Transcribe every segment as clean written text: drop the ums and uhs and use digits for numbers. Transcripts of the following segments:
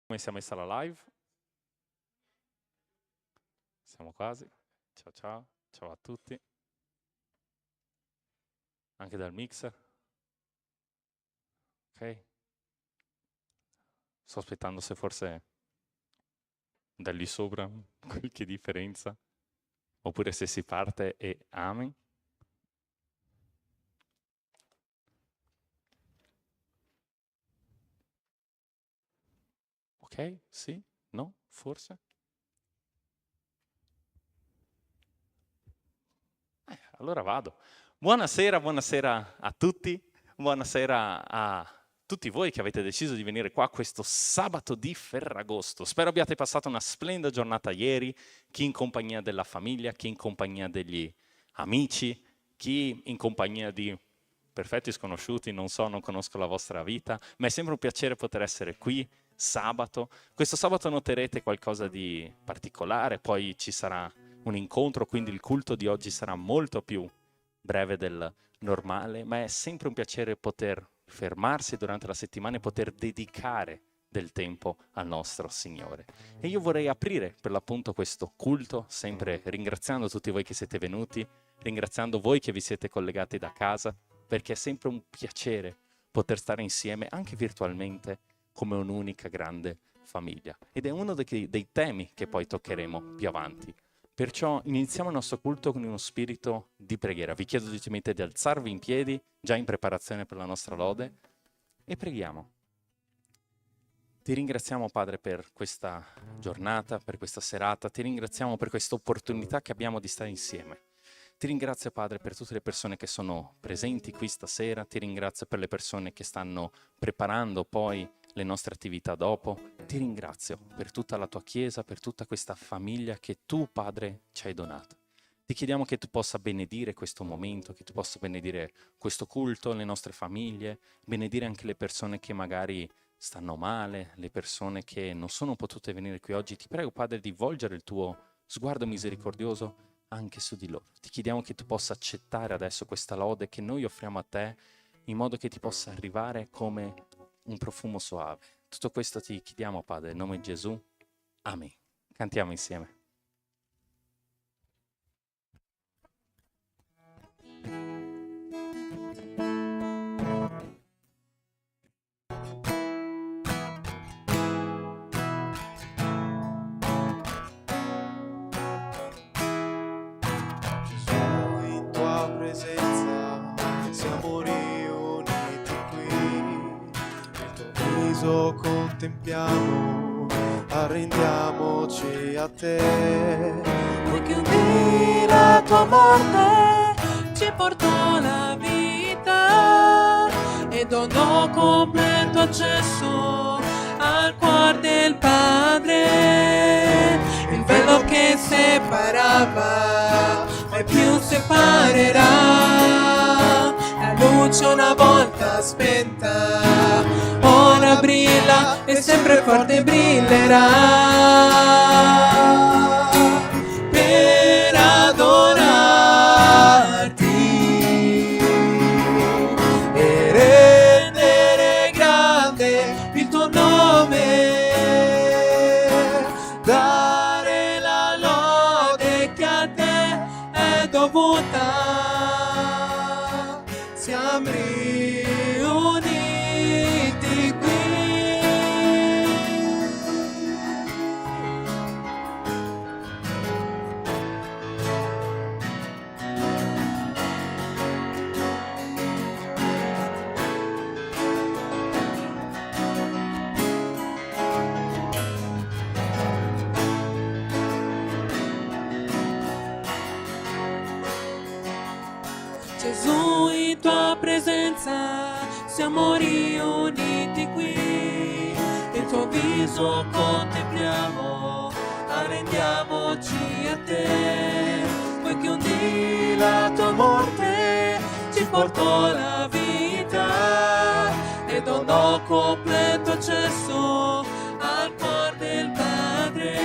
Come si è messa la live? Siamo quasi. Ciao ciao, ciao a tutti. Anche dal mixer. Ok. Sto aspettando se forse da lì sopra qualche differenza. Oppure se si parte e amen. Ok, sì, no, forse. Allora vado. Buonasera, buonasera a tutti. Buonasera a tutti voi che avete deciso di venire qua questo sabato di Ferragosto. Spero abbiate passato una splendida giornata ieri, chi in compagnia della famiglia, chi in compagnia degli amici, chi in compagnia di perfetti sconosciuti, non so, non conosco la vostra vita, ma è sempre un piacere poter essere qui sabato. Questo sabato noterete qualcosa di particolare, poi ci sarà un incontro, quindi il culto di oggi sarà molto più breve del normale, ma è sempre un piacere poter fermarsi durante la settimana e poter dedicare del tempo al nostro Signore. E io vorrei aprire per l'appunto questo culto, sempre ringraziando tutti voi che siete venuti, ringraziando voi che vi siete collegati da casa, perché è sempre un piacere poter stare insieme, anche virtualmente, come un'unica grande famiglia. Ed è uno dei temi che poi toccheremo più avanti. Perciò iniziamo il nostro culto con uno spirito di preghiera. Vi chiedo gentilmente di alzarvi in piedi, già in preparazione per la nostra lode, e preghiamo. Ti ringraziamo, Padre, per questa giornata, per questa serata. Ti ringraziamo per questa opportunità che abbiamo di stare insieme. Ti ringrazio, Padre, per tutte le persone che sono presenti qui stasera. Ti ringrazio per le persone che stanno preparando poi le nostre attività dopo. Ti ringrazio per tutta la tua Chiesa, per tutta questa famiglia che tu, Padre, ci hai donato. Ti chiediamo che tu possa benedire questo momento, che tu possa benedire questo culto, le nostre famiglie, benedire anche le persone che magari stanno male, le persone che non sono potute venire qui oggi. Ti prego, Padre, di volgere il tuo sguardo misericordioso anche su di loro. Ti chiediamo che tu possa accettare adesso questa lode che noi offriamo a te, in modo che ti possa arrivare come un profumo soave. Tutto questo ti chiediamo, Padre, nel nome di Gesù. Amen. Cantiamo insieme. Contempliamo, arrendiamoci a te, poiché un dì la tua morte ci portò la vita e donò completo accesso al cuore del Padre. Il velo che separava mai più separerà, la luce una volta spenta ora brilla e sempre forte brillerà per adorarti e rendere grande il tuo nome, dare la lode che a te è dovuta. Siamo riuniti qui. Gesù, in tua presenza siamo riuniti qui, il tuo viso contempliamo, arrendiamoci a te, poiché un dì la tua morte ci portò la vita e donò completo accesso al cuore del Padre.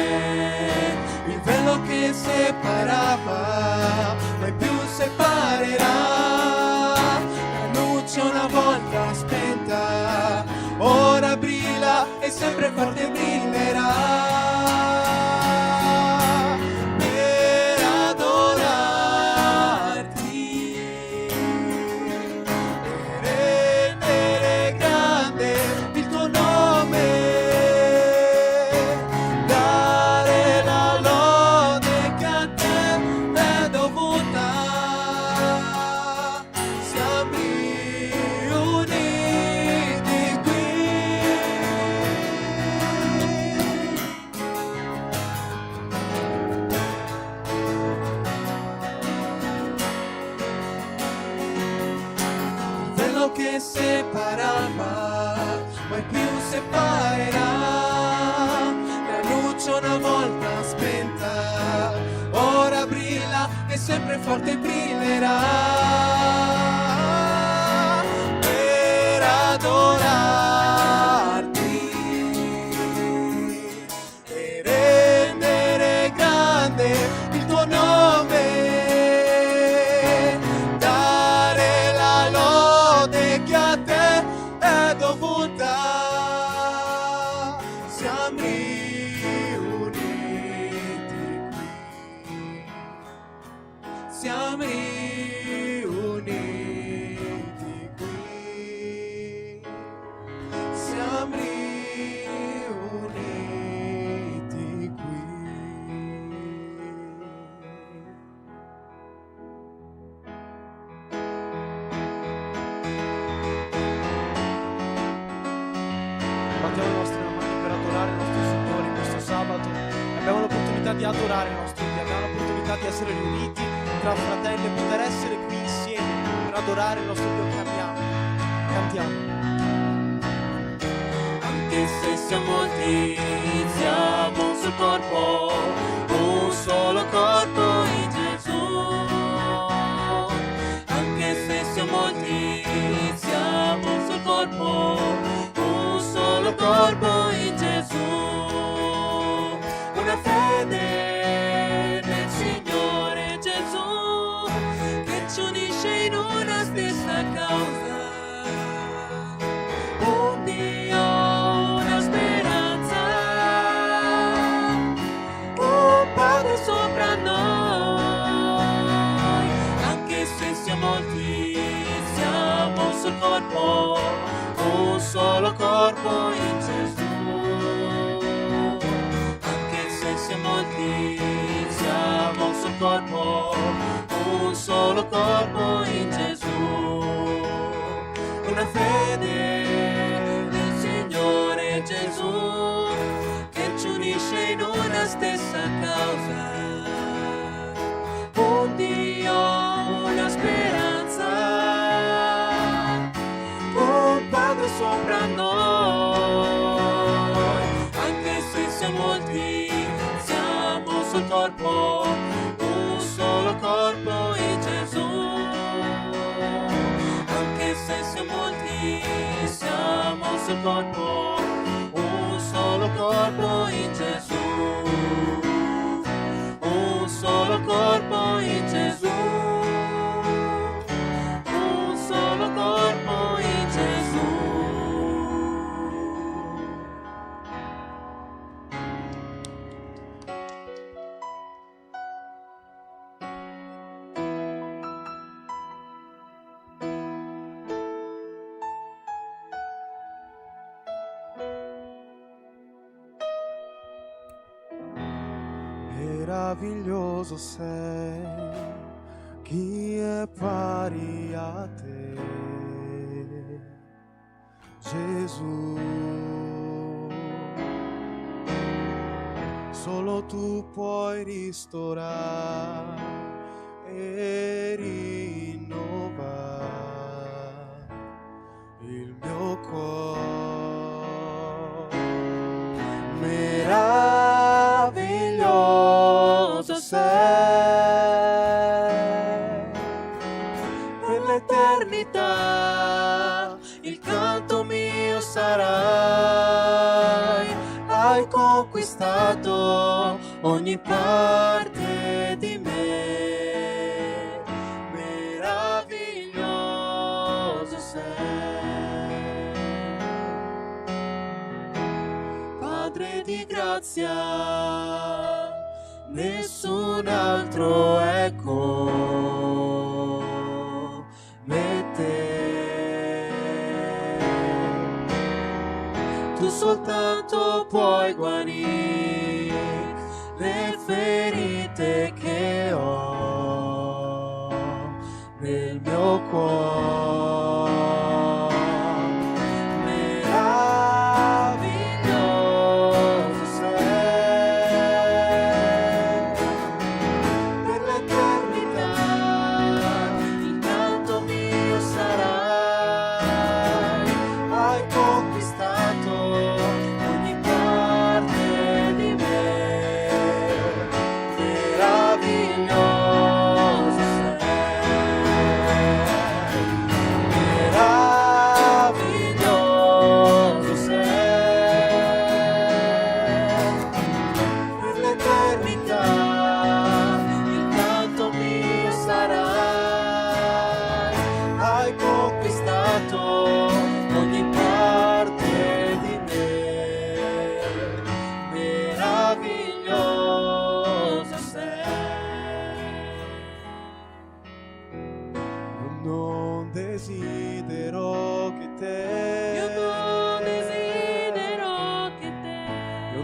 Il velo che separava mai più separerà, la luce una volta spenta ora brilla e sempre forte brillerà. Che separava, mai più separerà. La luce una volta spenta, ora brilla e sempre forte brillerà. Per adorarti e rendere grande il tuo nome. Siamo riuniti qui, siamo riuniti qui. Battiamo le nostre mani per adorare il nostro Signore in questo sabato. Abbiamo l'opportunità di adorare il nostro Dio, abbiamo l'opportunità di essere riuniti tra fratelli e poter essere qui insieme per adorare il nostro Dio che abbiamo. Cantiamo. Anche se siamo molti, siamo un solo corpo, un solo corpo in Gesù. Anche se siamo molti, siamo un solo corpo, un solo corpo in Gesù. Una fede nel Signore Gesù che ci unisce in una stessa causa. Un Dio, una speranza, un Padre sopra noi. Anche se siamo molti, siamo un solo corpo, un solo corpo in Gesù. Molti, siamo un solo corpo, un solo corpo in Gesù. Una fede nel Signore Gesù che ci unisce in una stessa causa. Un Dio, una speranza, un Padre sopra noi. Anche se siamo molti, un corpo, un solo corpo in Gesù. Anche se siamo molti, siamo un solo corpo, un solo corpo in Gesù. Un solo corpo in Gesù. Un solo corpo in Gesù. Meraviglioso sei, chi è pari a te, Gesù. Solo tu puoi ristorare e rinnovare il mio cuore. Meraviglioso sei, per l'eternità il canto mio sarai. Hai conquistato ogni parte di me, meraviglioso sei. di grazia, nessun altro è come te. Tu soltanto puoi guarire le ferite che ho nel mio cuore. Meraviglioso sei, per l'eternità il canto mio sarai. Hai conquistato ogni parte di me. Meraviglioso sei, meraviglioso sei, per l'eternità il canto mio sarai. Hai conquistato ogni parte di me. Meraviglioso sei. Io non desidero che Io non te, desidero che te, io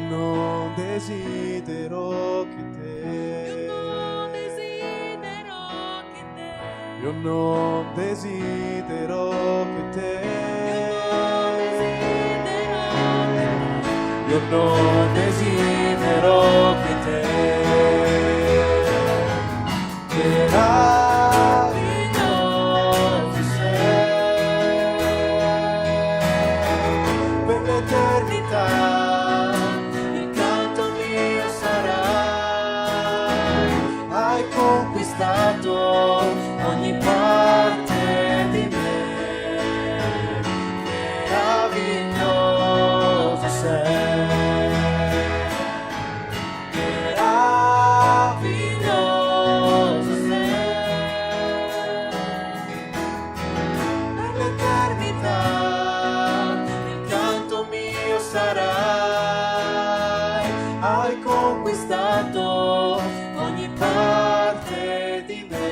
non desidero che io non te, desidero che te, io non desidero che te, io non desidero che te. io non desidero che te. Meraviglioso sei, per l'eternità il canto mio sarai. Hai conquistato ogni parte di me. Meraviglioso sei, meraviglioso sei, per l'eternità il canto mio sarai. Hai conquistato ogni parte di me.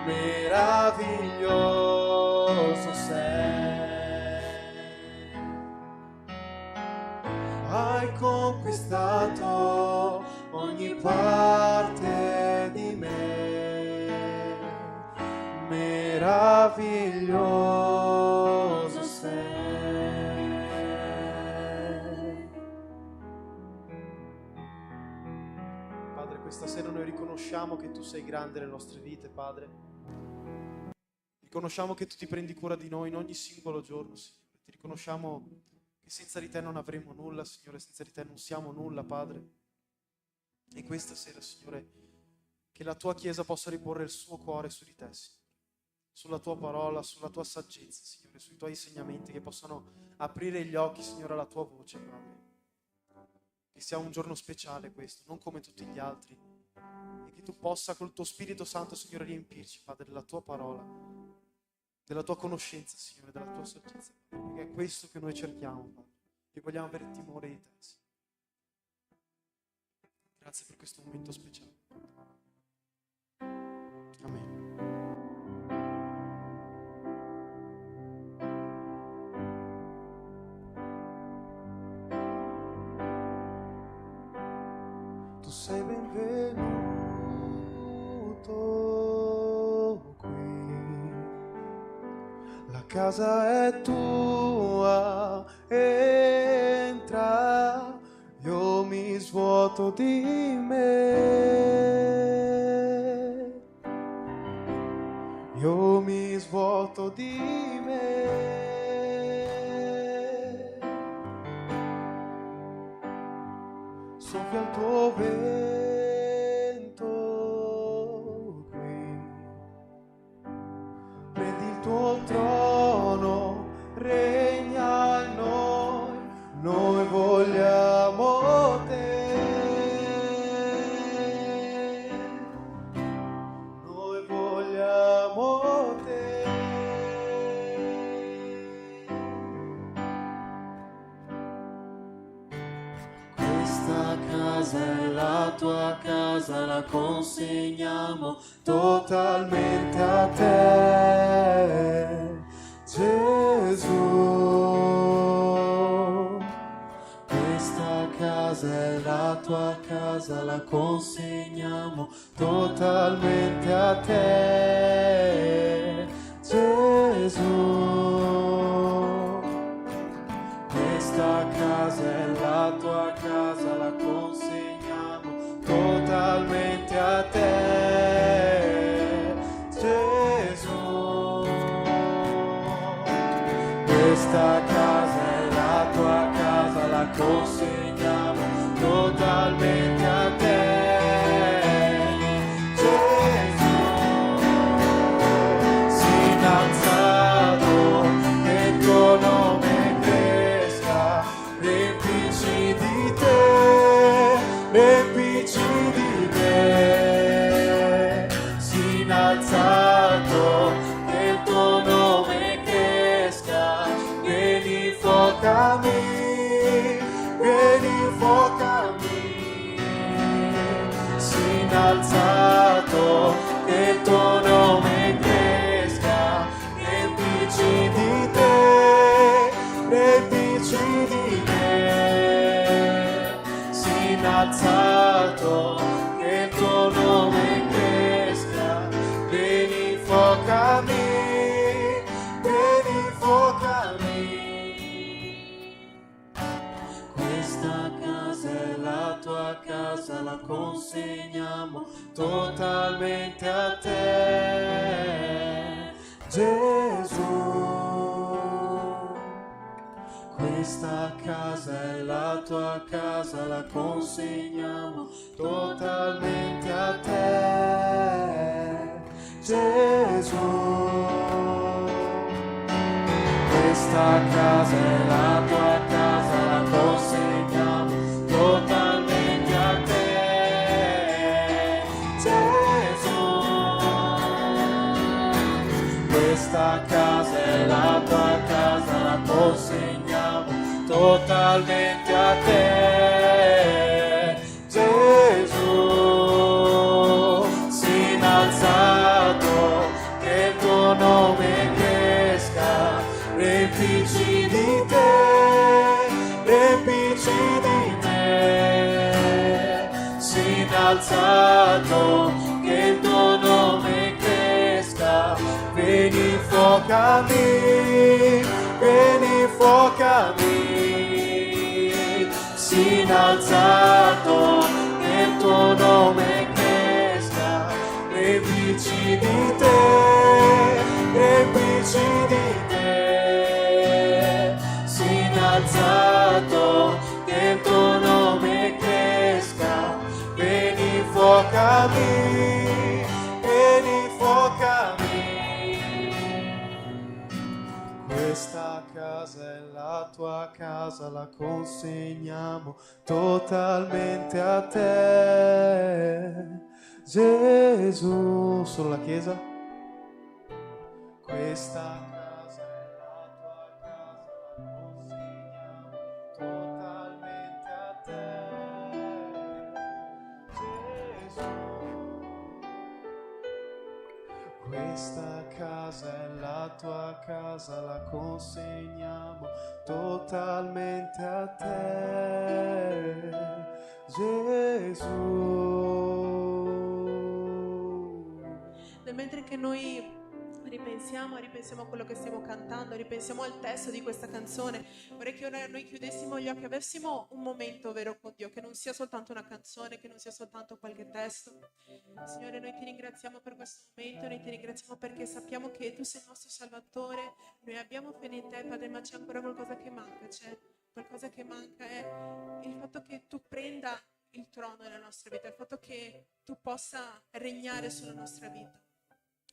Meraviglioso sei, hai conquistato ogni parte di me. Meraviglioso sei. Padre, questa sera noi riconosciamo che tu sei grande nelle nostre vite, Padre. Riconosciamo che tu ti prendi cura di noi in ogni singolo giorno, Signore. Ti riconosciamo che senza di te non avremo nulla, Signore, senza di te non siamo nulla, Padre. E questa sera, Signore, che la tua Chiesa possa riporre il suo cuore su di te, Signore, sulla tua parola, sulla tua saggezza, Signore, sui tuoi insegnamenti, che possano aprire gli occhi, Signore, alla tua voce, Padre. Che sia un giorno speciale questo, non come tutti gli altri, e che tu possa col tuo Spirito Santo, Signore, riempirci, Padre, della tua parola, della tua conoscenza, Signore, della tua saggezza, perché è questo che noi cerchiamo, Padre, e vogliamo avere timore di te, Signore. Grazie per questo momento speciale. Amen. Tu sei benvenuto qui, la casa è tua, entra, io mi svuoto di me, io mi svuoto di me. Soffia il tuo vento qui, prendi il tuo trono, regna in noi vogliamo te, noi vogliamo te. casa è la tua casa, la consegniamo totalmente a te, Gesù. Questa casa è la tua casa, la consegniamo totalmente a te, Gesù. Questa casa è la tua casa, la consegniamo totalmente a te, Gesù. Questa casa è la tua casa, la consegniamo totalmente a te, Gesù. Sii innalzato, che il tuo nome cresca, riempici di te, riempici di te. Sii innalzato, che il tuo nome cresca, vieni focami, vieni focami. Sii innalzato, che il tuo nome cresca, riempici di te, riempici di te. Sii innalzato, che il tuo nome cresca, vieni focami, vieni focami. Questa casa è la tua casa, la consegniamo totalmente a te, Gesù. Questa casa è la tua casa, la consegniamo totalmente a te, Gesù. Questa casa è la tua casa, la consegniamo totalmente a te, Gesù. Questa casa è la tua casa, la consegniamo totalmente a te, Gesù. Sii innalzato, che il tuo nome cresca, riempici di te, riempici di te. Sii innalzato, che il tuo nome cresca, vieni focami, vieni focami. Sii innalzato, che il tuo nome cresca, riempici di te, riempici di te. Sii innalzato, che il tuo nome cresca, vieni focami, vieni focami. Questa casa è la tua casa, la consegniamo totalmente a te, Gesù. Solo la Chiesa? Questa casa è la tua casa, la consegniamo totalmente a te, Gesù. Questa casa è la tua casa, la consegniamo totalmente a te, Gesù. Nel mentre che noi ripensiamo a quello che stiamo cantando, ripensiamo al testo di questa canzone, vorrei che ora noi chiudessimo gli occhi, avessimo un momento vero con Dio, che non sia soltanto una canzone, che non sia soltanto qualche testo. Signore, noi ti ringraziamo per questo momento, noi ti ringraziamo perché sappiamo che tu sei il nostro Salvatore, noi abbiamo fede in te, Padre, ma c'è ancora qualcosa che manca, c'è qualcosa che manca, è il fatto che tu prenda il trono nella nostra vita, il fatto che tu possa regnare sulla nostra vita.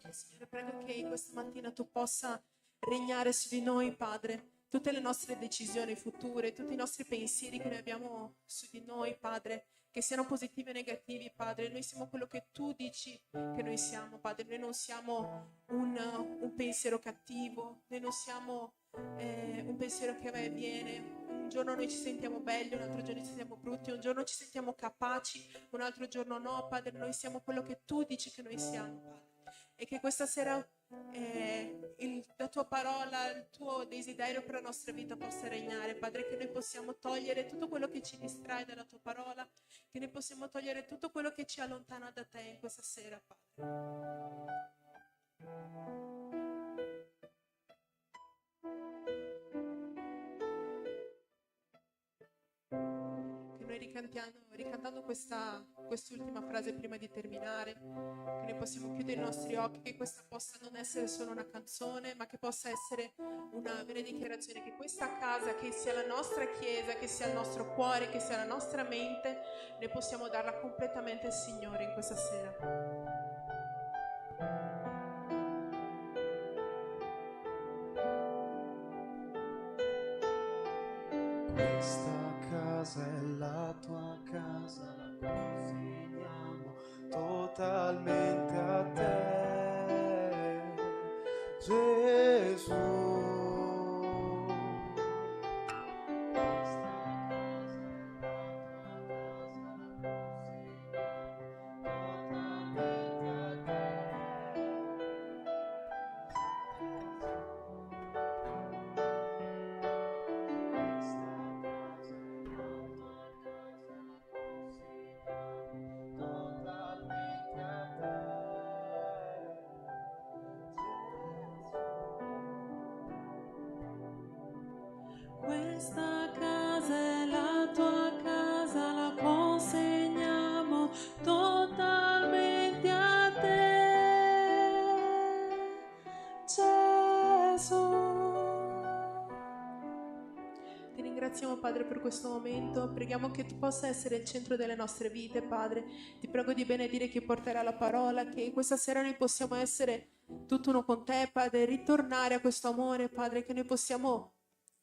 Signore, prego che questa mattina tu possa regnare su di noi, Padre, tutte le nostre decisioni future, tutti i nostri pensieri che noi abbiamo su di noi, Padre, che siano positivi o negativi, Padre. Noi siamo quello che tu dici che noi siamo, Padre. Noi non siamo un pensiero cattivo, noi non siamo un pensiero che va e viene, un giorno noi ci sentiamo belli, un altro giorno ci sentiamo brutti, un giorno ci sentiamo capaci, un altro giorno no, Padre, noi siamo quello che tu dici che noi siamo, Padre. E che questa sera la tua parola, il tuo desiderio per la nostra vita possa regnare, Padre, che noi possiamo togliere tutto quello che ci distrae dalla tua parola, che noi possiamo togliere tutto quello che ci allontana da te in questa sera, Padre. Che noi ricantando quest'ultima frase prima di terminare, che noi possiamo chiudere i nostri occhi, che questa possa non essere solo una canzone, ma che possa essere una vera dichiarazione, che questa casa, che sia la nostra chiesa, che sia il nostro cuore, che sia la nostra mente, noi possiamo darla completamente al Signore in questa sera. Questa casa è la tua casa, la consegniamo totalmente a te, Gesù. Questa casa è la tua casa, la consegniamo totalmente a te, Gesù. Ti ringraziamo, Padre, per questo momento. Preghiamo che tu possa essere il centro delle nostre vite, Padre. Ti prego di benedire chi porterà la parola, che questa sera noi possiamo essere tutt'uno con te, Padre, ritornare a questo amore, Padre, che noi possiamo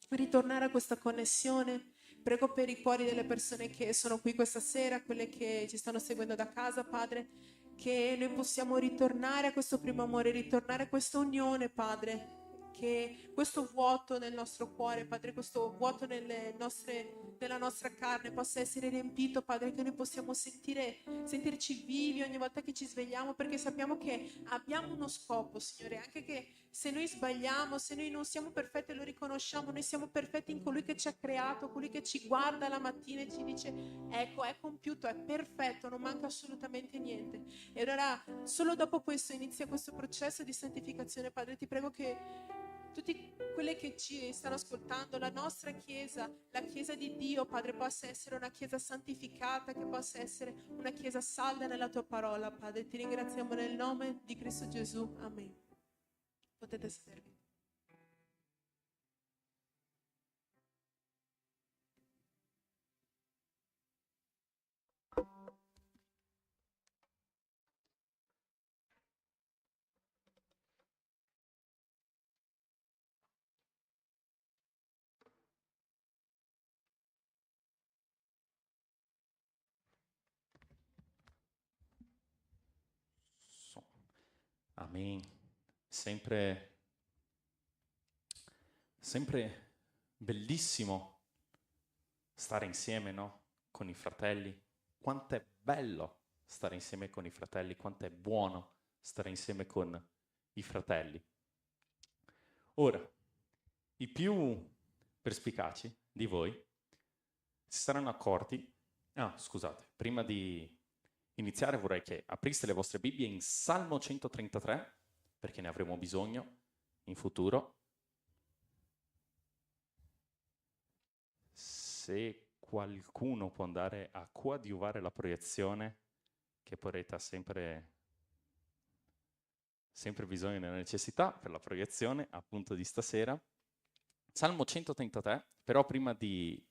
ritornare a questa connessione. Prego per i cuori delle persone che sono qui questa sera, quelle che ci stanno seguendo da casa, Padre, che noi possiamo ritornare a questo primo amore, ritornare a questa unione, Padre, che questo vuoto nel nostro cuore, Padre, questo vuoto nella nostra carne possa essere riempito, Padre, che noi possiamo sentirci vivi ogni volta che ci svegliamo, perché sappiamo che abbiamo uno scopo, Signore, anche che se noi sbagliamo, se noi non siamo perfetti, lo riconosciamo, noi siamo perfetti in colui che ci ha creato, colui che ci guarda la mattina e ci dice: ecco, è compiuto, è perfetto, non manca assolutamente niente. E allora solo dopo questo inizia questo processo di santificazione, Padre. Ti prego che tutti quelli che ci stanno ascoltando, la nostra chiesa, la chiesa di Dio, Padre, possa essere una chiesa santificata, che possa essere una chiesa salda nella tua parola, Padre. Ti ringraziamo nel nome di Cristo Gesù. Amen. Potete sedervi. Amen. Sempre bellissimo stare insieme, no? Con i fratelli. Quanto è bello stare insieme con i fratelli, quanto è buono stare insieme con i fratelli. Ora, i più perspicaci di voi si saranno accorti. Scusate, prima di iniziare vorrei che apriste le vostre Bibbie in Salmo 133, perché ne avremo bisogno in futuro. Se qualcuno può andare a coadiuvare la proiezione, che Poretta ha sempre bisogno della necessità per la proiezione, appunto di stasera. Salmo 133, però prima di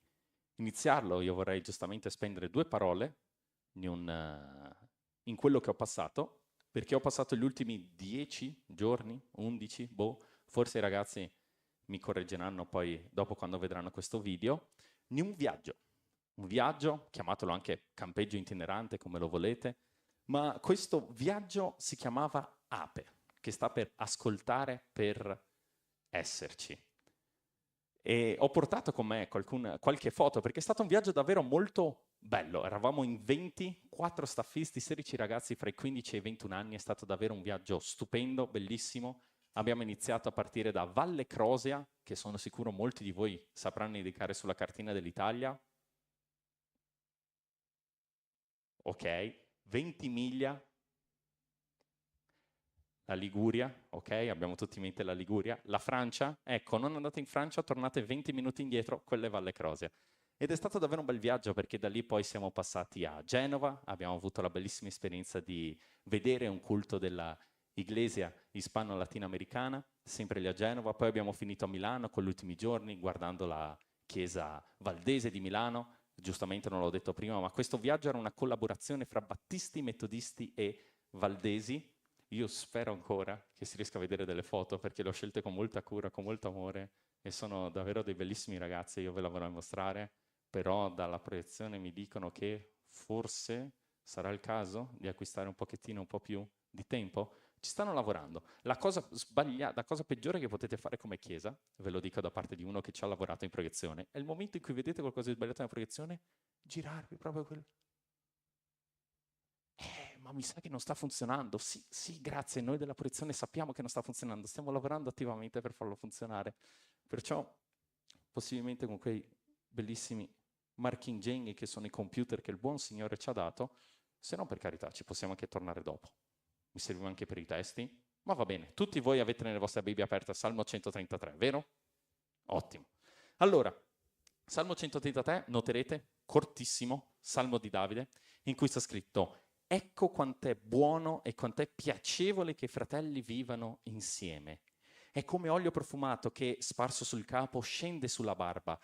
iniziarlo io vorrei giustamente spendere 2 parole in quello che ho passato, perché ho passato gli ultimi 10 giorni, 11, forse i ragazzi mi correggeranno poi dopo quando vedranno questo video, di un viaggio, chiamatelo anche campeggio itinerante come lo volete, ma questo viaggio si chiamava APE, che sta per ascoltare per esserci. E ho portato con me qualche foto perché è stato un viaggio davvero molto bello. Eravamo in 20, 4 staffisti, 16 ragazzi fra i 15 e i 21 anni. È stato davvero un viaggio stupendo, bellissimo. Abbiamo iniziato a partire da Valle Crosea, che sono sicuro molti di voi sapranno indicare sulla cartina dell'Italia. Ok, 20 miglia. La Liguria, ok? Abbiamo tutti in mente la Liguria. La Francia, ecco, non andate in Francia, tornate 20 minuti indietro, quella è Valle Crosea. Ed è stato davvero un bel viaggio perché da lì poi siamo passati a Genova, abbiamo avuto la bellissima esperienza di vedere un culto della Iglesia ispano-latinoamericana, sempre lì a Genova, poi abbiamo finito a Milano con gli ultimi giorni guardando la chiesa valdese di Milano, giustamente non l'ho detto prima, ma questo viaggio era una collaborazione fra battisti, metodisti e valdesi. Io spero ancora che si riesca a vedere delle foto perché le ho scelte con molta cura, con molto amore e sono davvero dei bellissimi ragazzi, io ve la vorrei mostrare, però dalla proiezione mi dicono che forse sarà il caso di acquistare un pochettino, un po' più di tempo. Ci stanno lavorando. La cosa sbagliata, la cosa peggiore che potete fare come chiesa, ve lo dico da parte di uno che ci ha lavorato in proiezione, è il momento in cui vedete qualcosa di sbagliato nella proiezione, girarvi proprio quel... ma mi sa che non sta funzionando. Sì, sì, grazie, noi della proiezione sappiamo che non sta funzionando, stiamo lavorando attivamente per farlo funzionare. Perciò, possibilmente con quei bellissimi marchingegni che sono i computer che il buon Signore ci ha dato, se no per carità ci possiamo anche tornare dopo. Mi serviva anche per i testi, ma va bene. Tutti voi avete nelle vostre Bibbie aperte Salmo 133, vero? Ottimo. Allora, Salmo 133, noterete, cortissimo, Salmo di Davide, in cui sta scritto: ecco quant'è buono e quant'è piacevole che i fratelli vivano insieme. È come olio profumato che, sparso sul capo, scende sulla barba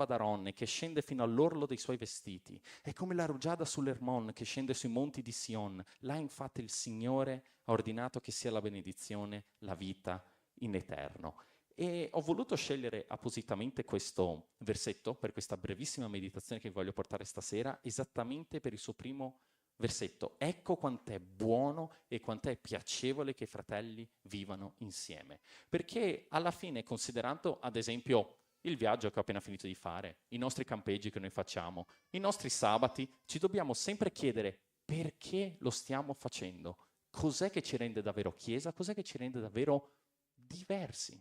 d'Aaron che scende fino all'orlo dei suoi vestiti. È come la rugiada sull'Ermon che scende sui monti di Sion. Là infatti il Signore ha ordinato che sia la benedizione, la vita in eterno. E ho voluto scegliere appositamente questo versetto per questa brevissima meditazione che vi voglio portare stasera, esattamente per il suo primo versetto. Ecco quant'è buono e quant'è piacevole che i fratelli vivano insieme. Perché alla fine, considerando ad esempio il viaggio che ho appena finito di fare, i nostri campeggi che noi facciamo, i nostri sabati, ci dobbiamo sempre chiedere perché lo stiamo facendo, cos'è che ci rende davvero chiesa, cos'è che ci rende davvero diversi.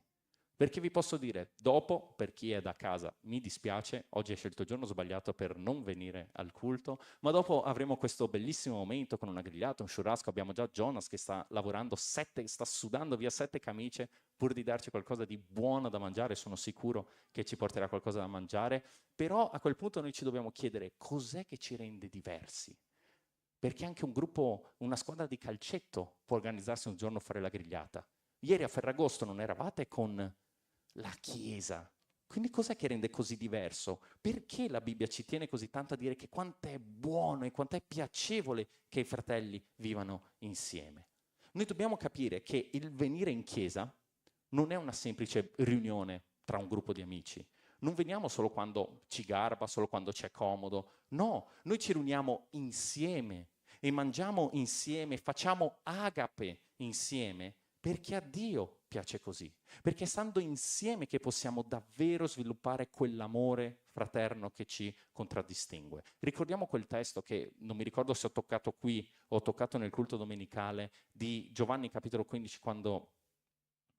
Perché vi posso dire, dopo, per chi è da casa, mi dispiace, oggi hai scelto il giorno sbagliato per non venire al culto, ma dopo avremo questo bellissimo momento con una grigliata, un churrasco, abbiamo già Jonas che sta lavorando sta sudando via 7 camicie pur di darci qualcosa di buono da mangiare, sono sicuro che ci porterà qualcosa da mangiare, però a quel punto noi ci dobbiamo chiedere cos'è che ci rende diversi. Perché anche un gruppo, una squadra di calcetto può organizzarsi un giorno a fare la grigliata. Ieri a Ferragosto non eravate con la Chiesa. Quindi cos'è che rende così diverso? Perché la Bibbia ci tiene così tanto a dire che quanto è buono e quanto è piacevole che i fratelli vivano insieme? Noi dobbiamo capire che il venire in chiesa non è una semplice riunione tra un gruppo di amici. Non veniamo solo quando ci garba, solo quando c'è comodo. No, noi ci riuniamo insieme e mangiamo insieme, facciamo agape insieme perché a Dio piace così, perché stando insieme che possiamo davvero sviluppare quell'amore fraterno che ci contraddistingue. Ricordiamo quel testo che non mi ricordo se ho toccato qui o ho toccato nel culto domenicale di Giovanni capitolo 15, quando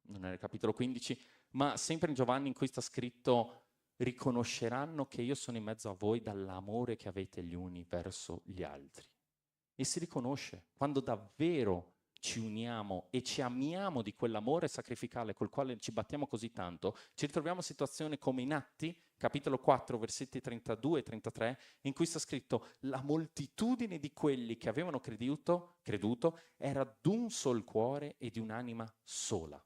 non era il capitolo 15, ma sempre in Giovanni in cui sta scritto: riconosceranno che io sono in mezzo a voi dall'amore che avete gli uni verso gli altri. E si riconosce quando davvero ci uniamo e ci amiamo di quell'amore sacrificale col quale ci battiamo così tanto, ci ritroviamo in situazioni come in Atti, capitolo 4, versetti 32 e 33, in cui sta scritto: la moltitudine di quelli che avevano creduto era d'un sol cuore e di un'anima sola.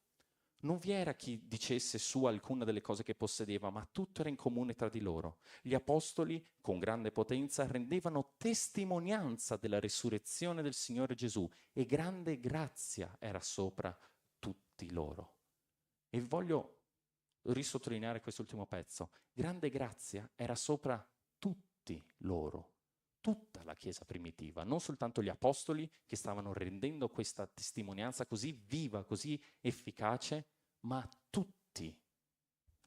Non vi era chi dicesse su alcuna delle cose che possedeva, ma tutto era in comune tra di loro. Gli apostoli, con grande potenza, rendevano testimonianza della risurrezione del Signore Gesù e grande grazia era sopra tutti loro. E voglio risottolineare quest'ultimo pezzo. Grande grazia era sopra tutti loro. Tutta la Chiesa primitiva, non soltanto gli apostoli che stavano rendendo questa testimonianza così viva, così efficace, ma tutti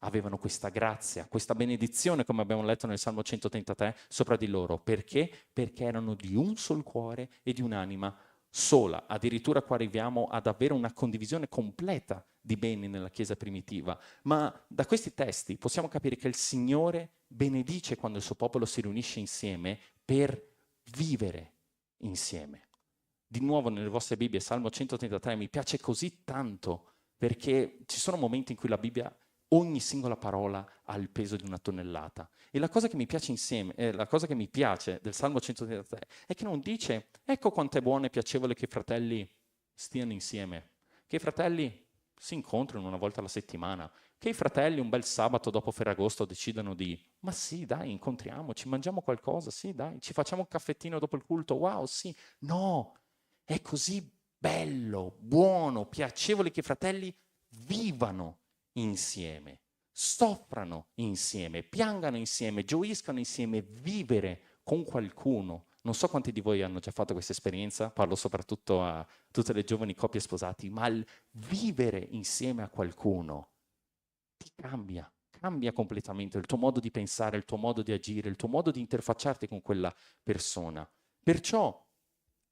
avevano questa grazia, questa benedizione, come abbiamo letto nel Salmo 133, sopra di loro. Perché? Perché erano di un sol cuore e di un'anima sola. Addirittura qua arriviamo ad avere una condivisione completa di beni nella Chiesa primitiva. Ma da questi testi possiamo capire che il Signore benedice quando il suo popolo si riunisce insieme per vivere insieme. Di nuovo nelle vostre Bibbie, Salmo 133 mi piace così tanto perché ci sono momenti in cui la Bibbia, ogni singola parola ha il peso di una tonnellata. E la cosa che mi piace la cosa che mi piace del Salmo 133 è che non dice ecco quanto è buono e piacevole che i fratelli stiano insieme, che i fratelli si incontrano una volta alla settimana, che i fratelli un bel sabato dopo Ferragosto decidano ma sì dai, incontriamoci, mangiamo qualcosa, sì dai, ci facciamo un caffettino dopo il culto, wow sì, no, è così bello, buono, piacevole che i fratelli vivano insieme, soffrano insieme, piangano insieme, gioiscano insieme, vivere con qualcuno. Non so quanti di voi hanno già fatto questa esperienza, parlo soprattutto a tutte le giovani coppie sposate, ma il vivere insieme a qualcuno ti cambia completamente il tuo modo di pensare, il tuo modo di agire, il tuo modo di interfacciarti con quella persona. Perciò,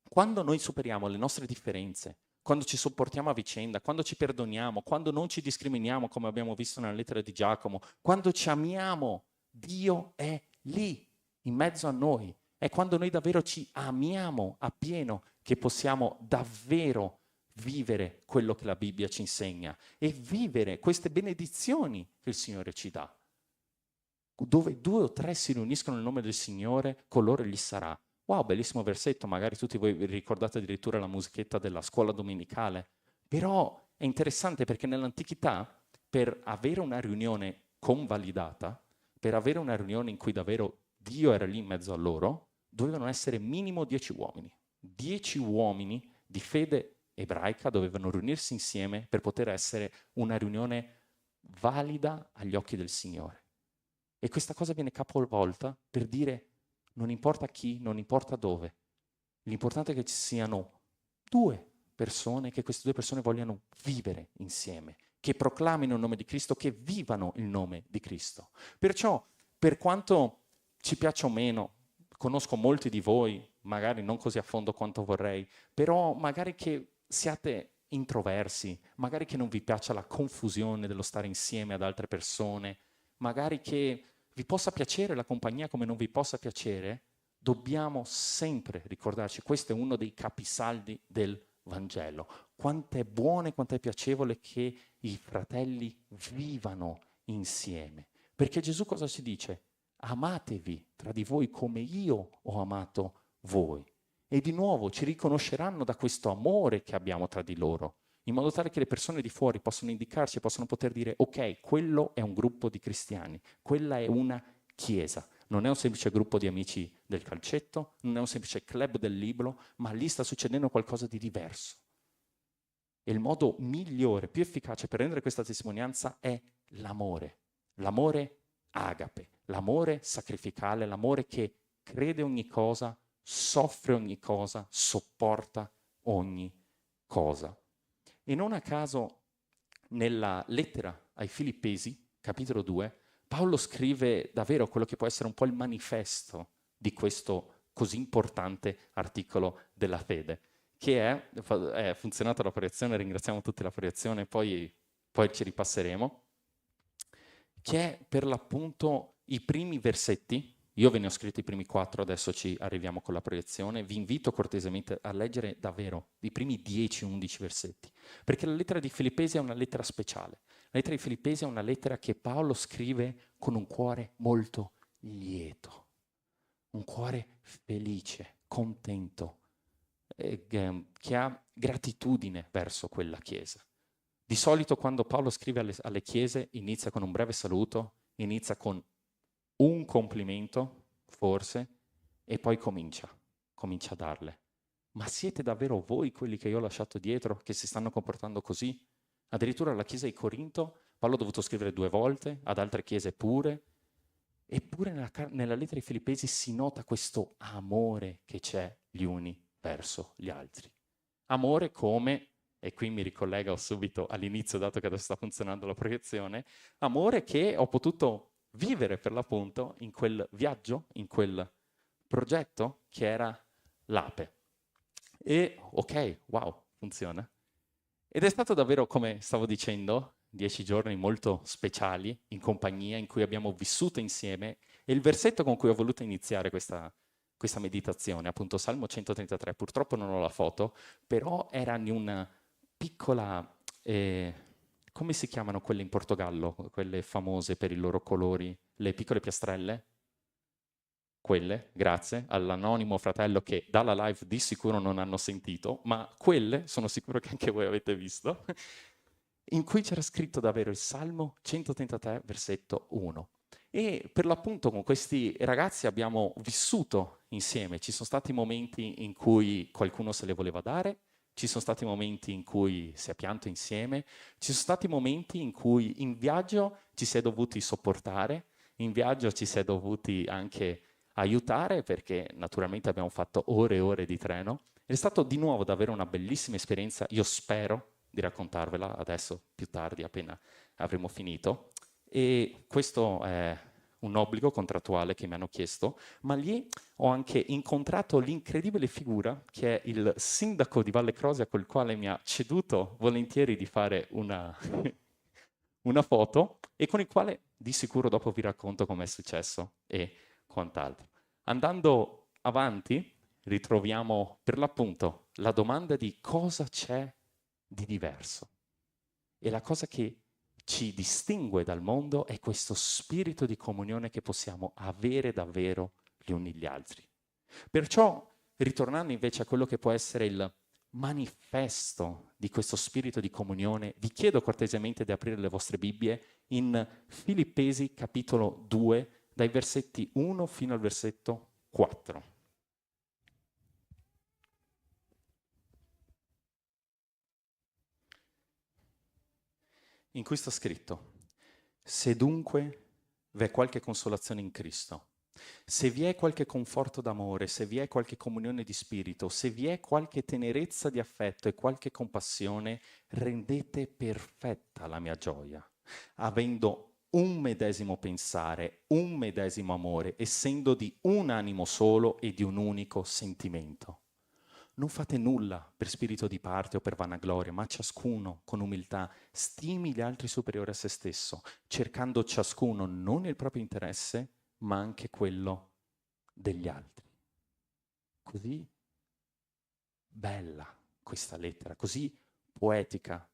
quando noi superiamo le nostre differenze, quando ci sopportiamo a vicenda, quando ci perdoniamo, quando non ci discriminiamo, come abbiamo visto nella lettera di Giacomo, quando ci amiamo, Dio è lì, in mezzo a noi. È quando noi davvero ci amiamo appieno che possiamo davvero vivere quello che la Bibbia ci insegna e vivere queste benedizioni che il Signore ci dà. Dove 2 o 3 si riuniscono nel nome del Signore, coloro gli sarà. Wow, bellissimo versetto, magari tutti voi vi ricordate addirittura la musichetta della scuola domenicale. Però è interessante perché nell'antichità, per avere una riunione convalidata, per avere una riunione in cui davvero Dio era lì in mezzo a loro, dovevano essere minimo 10 uomini. 10 uomini di fede ebraica dovevano riunirsi insieme per poter essere una riunione valida agli occhi del Signore. E questa cosa viene capovolta per dire non importa chi, non importa dove, l'importante è che ci siano 2 persone, che queste 2 persone vogliano vivere insieme, che proclamino il nome di Cristo, che vivano il nome di Cristo. Perciò, per quanto ci piaccia o meno, conosco molti di voi, magari non così a fondo quanto vorrei, però magari che siate introversi, magari che non vi piaccia la confusione dello stare insieme ad altre persone, magari che vi possa piacere la compagnia come non vi possa piacere, dobbiamo sempre ricordarci, questo è uno dei capisaldi del Vangelo, quanto è buono e quanto è piacevole che i fratelli vivano insieme. Perché Gesù cosa ci dice? Amatevi tra di voi come io ho amato voi. E di nuovo ci riconosceranno da questo amore che abbiamo tra di loro, in modo tale che le persone di fuori possano indicarci, possono poter dire ok, quello è un gruppo di cristiani, quella è una chiesa, non è un semplice gruppo di amici del calcetto, non è un semplice club del libro, ma lì sta succedendo qualcosa di diverso. E il modo migliore, più efficace per rendere questa testimonianza è l'amore agape, l'amore sacrificale, l'amore che crede ogni cosa, soffre ogni cosa, sopporta ogni cosa. E non a caso nella lettera ai Filippesi, capitolo 2, Paolo scrive davvero quello che può essere un po' il manifesto di questo così importante articolo della fede, che è funzionata la proiezione, ringraziamo tutti la proiezione, poi ci ripasseremo, che è per l'appunto i primi versetti. Io ve ne ho scritto i primi 4, adesso ci arriviamo con la proiezione. Vi invito cortesemente a leggere davvero i primi 10-11 versetti, perché la lettera di Filippesi è una lettera speciale. La lettera di Filippesi è una lettera che Paolo scrive con un cuore molto lieto, un cuore felice, contento, che ha gratitudine verso quella chiesa. Di solito quando Paolo scrive alle chiese inizia con un breve saluto, inizia con un complimento, forse, e poi comincia a darle. Ma siete davvero voi quelli che io ho lasciato dietro, che si stanno comportando così? Addirittura alla chiesa di Corinto, Paolo ha dovuto scrivere 2 volte, ad altre chiese pure, eppure nella lettera ai Filippesi si nota questo amore che c'è gli uni verso gli altri. Amore come e qui mi ricollego subito all'inizio, dato che adesso sta funzionando la proiezione, amore che ho potuto vivere per l'appunto in quel viaggio, in quel progetto che era l'Ape. E ok, wow, funziona. Ed è stato davvero, come stavo dicendo, 10 giorni molto speciali in compagnia, in cui abbiamo vissuto insieme. E il versetto con cui ho voluto iniziare questa meditazione, appunto Salmo 133, purtroppo non ho la foto, però era in una piccola, come si chiamano quelle in Portogallo, quelle famose per i loro colori, le piccole piastrelle? Quelle, grazie all'anonimo fratello che dalla live di sicuro non hanno sentito, ma quelle sono sicuro che anche voi avete visto, in cui c'era scritto davvero il Salmo 133, versetto 1. E per l'appunto con questi ragazzi abbiamo vissuto insieme, ci sono stati momenti in cui qualcuno se le voleva dare, ci sono stati momenti in cui si è pianto insieme, ci sono stati momenti in cui in viaggio ci si è dovuti sopportare, in viaggio ci si è dovuti anche aiutare perché naturalmente abbiamo fatto ore e ore di treno. È stato di nuovo davvero una bellissima esperienza, io spero di raccontarvela adesso più tardi appena avremo finito. E questo è un obbligo contrattuale che mi hanno chiesto, ma lì ho anche incontrato l'incredibile figura che è il sindaco di Valle Crosia, col quale mi ha ceduto volentieri di fare una, una foto e con il quale di sicuro dopo vi racconto com'è successo e quant'altro. Andando avanti, ritroviamo per l'appunto la domanda di cosa c'è di diverso. E la cosa che ci distingue dal mondo è questo spirito di comunione che possiamo avere davvero gli uni gli altri. Perciò, ritornando invece a quello che può essere il manifesto di questo spirito di comunione, vi chiedo cortesemente di aprire le vostre Bibbie in Filippesi capitolo 2, dai versetti 1 fino al versetto 4. In cui sta scritto: se dunque v'è qualche consolazione in Cristo, se vi è qualche conforto d'amore, se vi è qualche comunione di spirito, se vi è qualche tenerezza di affetto e qualche compassione, rendete perfetta la mia gioia, avendo un medesimo pensare, un medesimo amore, essendo di un animo solo e di un unico sentimento. Non fate nulla per spirito di parte o per vanagloria, ma ciascuno con umiltà stimi gli altri superiori a se stesso, cercando ciascuno non il proprio interesse, ma anche quello degli altri. Così bella questa lettera, così poetica,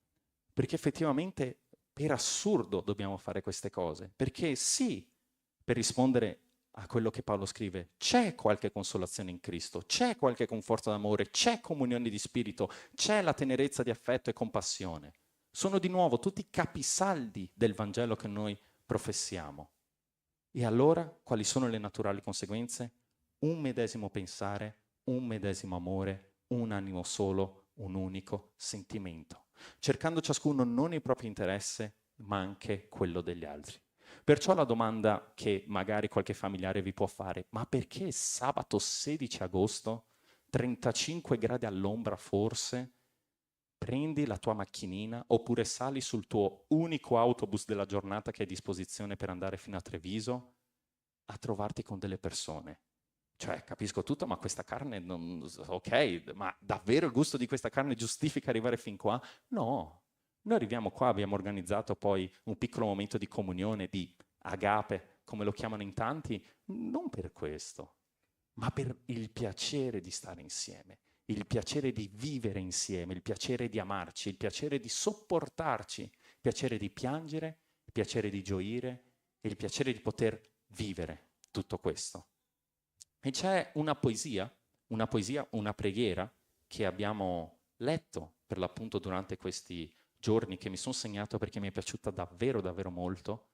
perché effettivamente per assurdo dobbiamo fare queste cose, perché sì, per rispondere a quello che Paolo scrive, c'è qualche consolazione in Cristo, c'è qualche conforto d'amore, c'è comunione di spirito, c'è la tenerezza di affetto e compassione. Sono di nuovo tutti capisaldi del Vangelo che noi professiamo. E allora quali sono le naturali conseguenze? Un medesimo pensare, un medesimo amore, un animo solo, un unico sentimento, cercando ciascuno non il proprio interesse, ma anche quello degli altri. Perciò la domanda che magari qualche familiare vi può fare: ma perché sabato 16 agosto, 35 gradi all'ombra forse, prendi la tua macchinina oppure sali sul tuo unico autobus della giornata che hai a disposizione per andare fino a Treviso a trovarti con delle persone? Cioè, capisco tutto, ma questa carne non... Ok, ma davvero il gusto di questa carne giustifica arrivare fin qua? No. Noi arriviamo qua, abbiamo organizzato poi un piccolo momento di comunione, di agape, come lo chiamano in tanti, non per questo, ma per il piacere di stare insieme, il piacere di vivere insieme, il piacere di amarci, il piacere di sopportarci, il piacere di piangere, il piacere di gioire e il piacere di poter vivere tutto questo. E c'è una poesia, una preghiera che abbiamo letto per l'appunto durante questi giorni, che mi sono segnato perché mi è piaciuta davvero, davvero molto,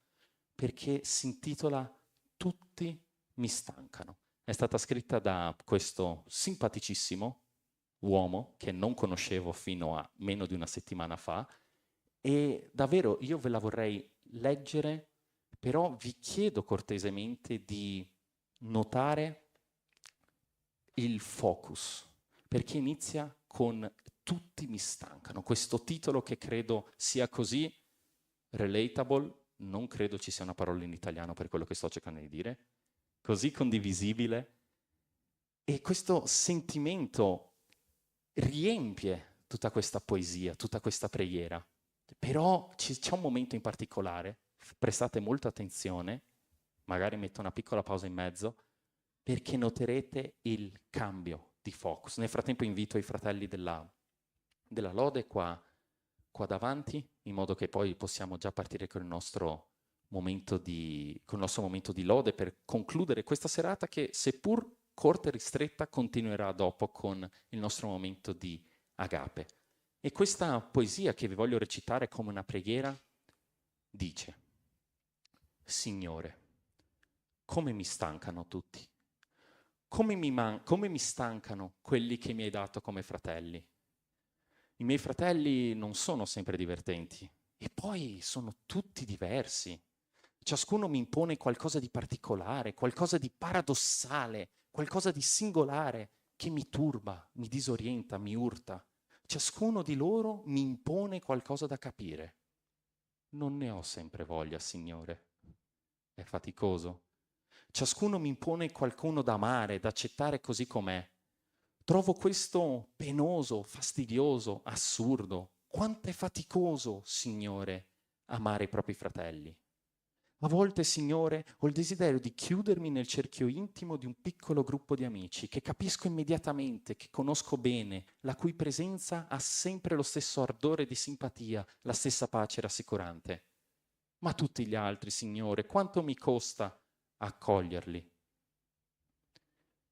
perché si intitola Tutti mi stancano. È stata scritta da questo simpaticissimo uomo che non conoscevo fino a meno di una settimana fa e davvero io ve la vorrei leggere, però vi chiedo cortesemente di notare il focus, perché inizia con tutti mi stancano. Questo titolo che credo sia così relatable, non credo ci sia una parola in italiano per quello che sto cercando di dire, così condivisibile, e questo sentimento riempie tutta questa poesia, tutta questa preghiera. Però c'è un momento in particolare, prestate molta attenzione, magari metto una piccola pausa in mezzo, perché noterete il cambio di focus. Nel frattempo invito i fratelli della lode qua davanti, in modo che poi possiamo già partire con il nostro momento di lode per concludere questa serata che, seppur corta e ristretta, continuerà dopo con il nostro momento di agape. E questa poesia che vi voglio recitare come una preghiera dice: Signore, come mi stancano tutti, come mi stancano quelli che mi hai dato come fratelli. I miei fratelli non sono sempre divertenti e poi sono tutti diversi. Ciascuno mi impone qualcosa di particolare, qualcosa di paradossale, qualcosa di singolare che mi turba, mi disorienta, mi urta. Ciascuno di loro mi impone qualcosa da capire. Non ne ho sempre voglia, Signore. È faticoso. Ciascuno mi impone qualcuno da amare, da accettare così com'è. Trovo questo penoso, fastidioso, assurdo. Quanto è faticoso, Signore, amare i propri fratelli. A volte, Signore, ho il desiderio di chiudermi nel cerchio intimo di un piccolo gruppo di amici che capisco immediatamente, che conosco bene, la cui presenza ha sempre lo stesso ardore di simpatia, la stessa pace rassicurante. Ma tutti gli altri, Signore, quanto mi costa accoglierli?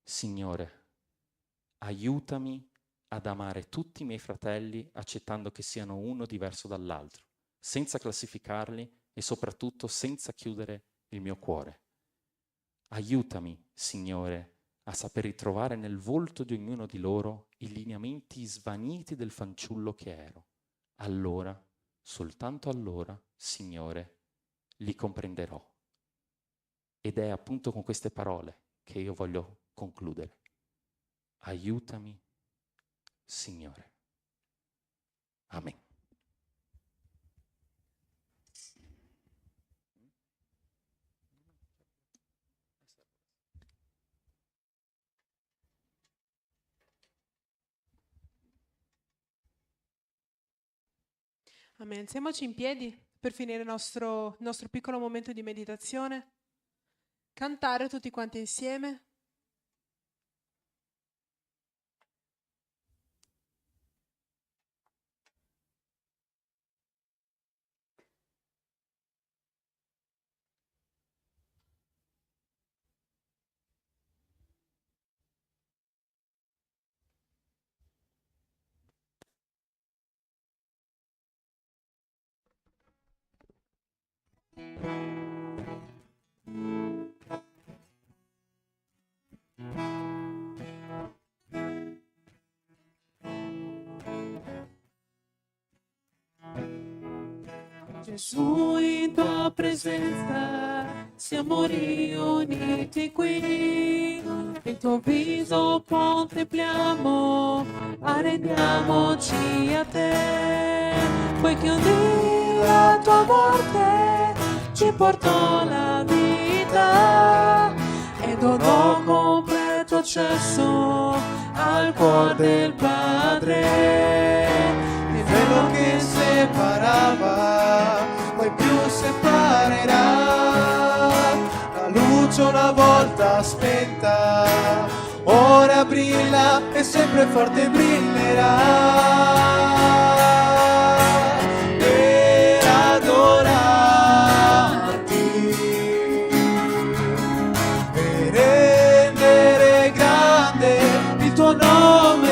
Signore, aiutami ad amare tutti i miei fratelli accettando che siano uno diverso dall'altro, senza classificarli e soprattutto senza chiudere il mio cuore. Aiutami, Signore, a saper ritrovare nel volto di ognuno di loro i lineamenti svaniti del fanciullo che ero. Allora, soltanto allora, Signore, li comprenderò. Ed è appunto con queste parole che io voglio concludere. Aiutami, Signore. Amen. Amen. Siamoci in piedi per finire il nostro piccolo momento di meditazione. Cantare tutti quanti insieme. Gesù, in tua presenza siamo riuniti qui, il tuo viso contempliamo, arrendiamoci a te, poiché un dì la tua morte ci portò la vita e donò completo accesso al cuore del Padre. Il velo che separava poi più separerà, la luce una volta spenta ora brilla e sempre forte brillerà per adorarti, per rendere grande il tuo nome,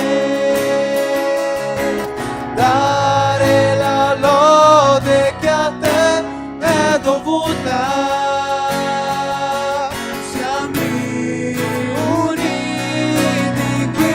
dare la lode che a te è dovuta. Siamo uniti qui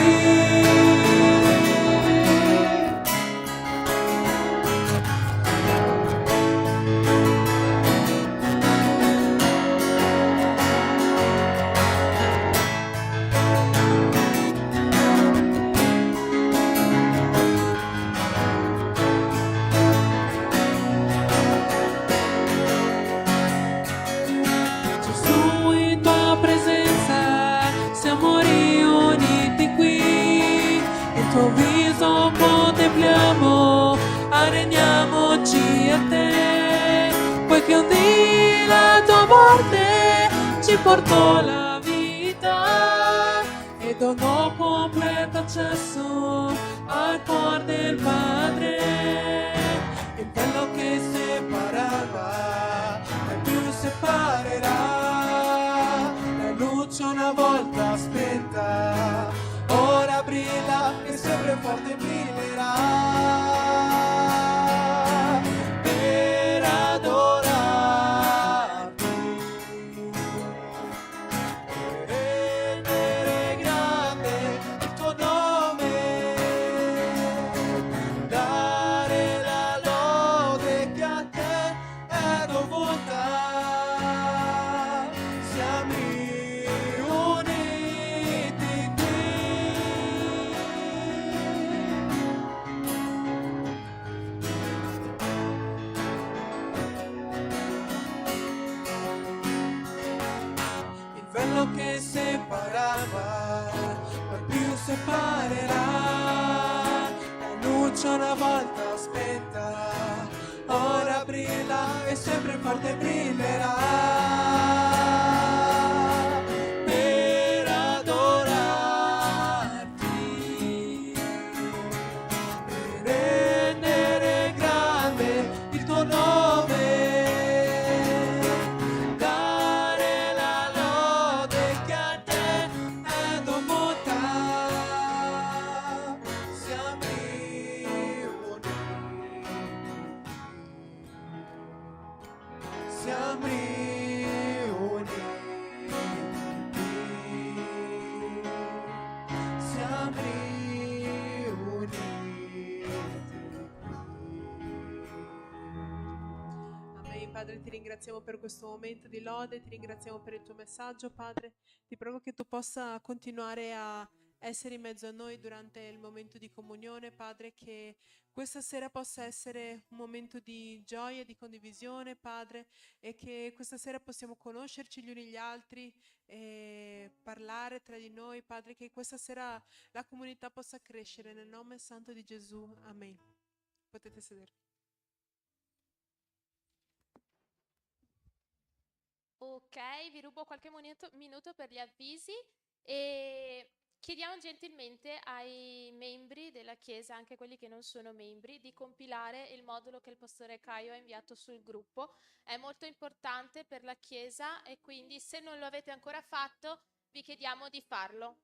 che un dì la tua morte ci portò la vita e donò completo accesso al cuore del Padre. Il velo che separava mai più separerà, la luce una volta spenta ora brilla e sempre forte brillerà. Per adorarti, per rendere grande il tuo nome, dare la lode che a te è dovuta. Siamo uniti il velo che separava mai più separerà, la luce una volta spenta ora brilla e sempre forte brillerà. Per adorarti, per rendere grande il tuo nome, dare la lode che a te è dovuta. Siamo uniti, siamo uniti, siamo uniti. Amen. Padre, ti ringraziamo per questo momento di lode, ti ringraziamo per il tuo messaggio, Padre. Ti prego che tu possa continuare a essere in mezzo a noi durante il momento di comunione, Padre, che questa sera possa essere un momento di gioia, di condivisione, Padre, e che questa sera possiamo conoscerci gli uni gli altri e parlare tra di noi, Padre, che questa sera la comunità possa crescere nel nome santo di Gesù. Amen. Potete sedervi. Ok, vi rubo qualche minuto per gli avvisi e chiediamo gentilmente ai membri della Chiesa, anche quelli che non sono membri, di compilare il modulo che il pastore Caio ha inviato sul gruppo. È molto importante per la Chiesa e quindi se non lo avete ancora fatto vi chiediamo di farlo.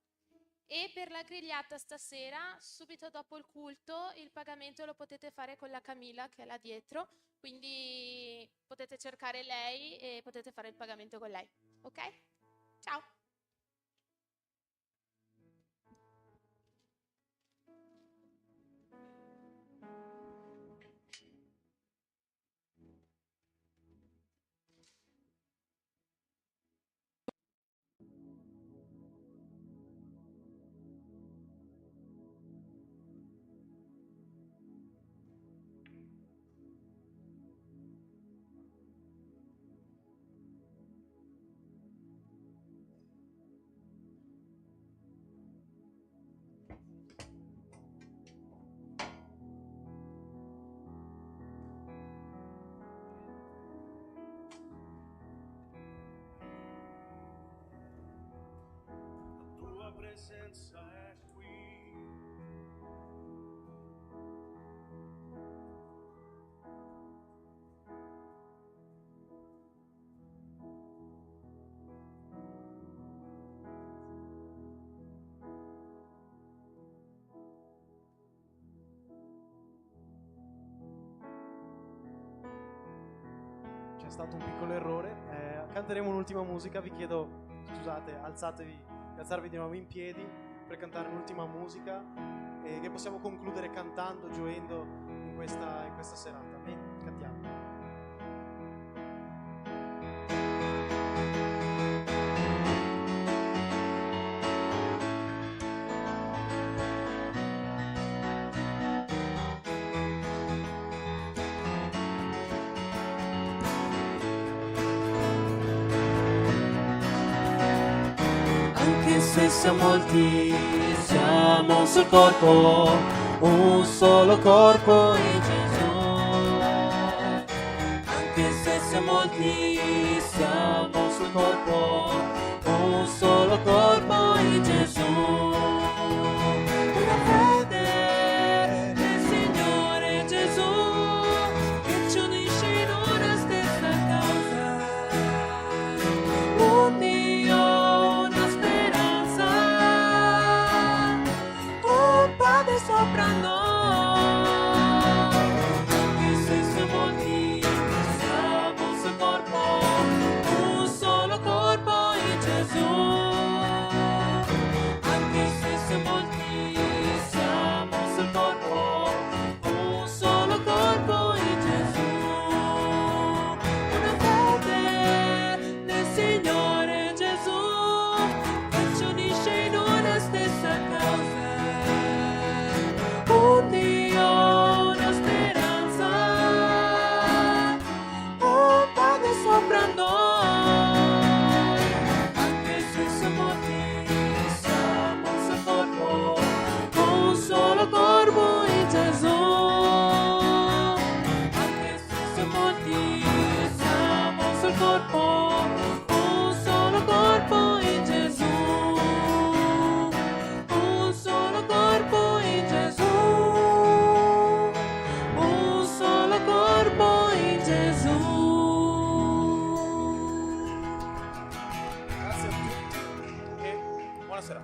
E per la grigliata stasera, subito dopo il culto, il pagamento lo potete fare con la Camilla che è là dietro, quindi potete cercare lei e potete fare il pagamento con lei. Ok? Ciao! Presenza è qui. C'è stato un piccolo errore. Canteremo un'ultima musica. Vi chiedo, scusate, alzarvi di nuovo in piedi per cantare l'ultima musica e che possiamo concludere cantando, gioendo in questa serata. Amen. Cantiamo. Se siamo molti, siamo un solo corpo, un solo corpo in Gesù. anche se siamo molti, siamo un solo corpo, un solo corpo in Gesù. Una fede nel Signore Gesù che ci unisce in una stessa causa. Un Dio, una speranza, un Padre sopra noi. Anche se siamo molti, siamo un solo corpo, un solo corpo in Gesù. Anche se siamo molti, siamo un solo corpo, un solo corpo in Gesù. Una fede nel Signore Gesù che ci unisce in una stessa causa. Un Dio, una speranza, un Padre sopra noi. Anche se siamo molti, siamo un solo corpo, un solo corpo in Gesù. Anche se siamo molti, siamo un solo corpo, un solo corpo in Gesù. Un solo corpo in Gesù. Un solo corpo in Gesù. Grazie a tutti e buonasera.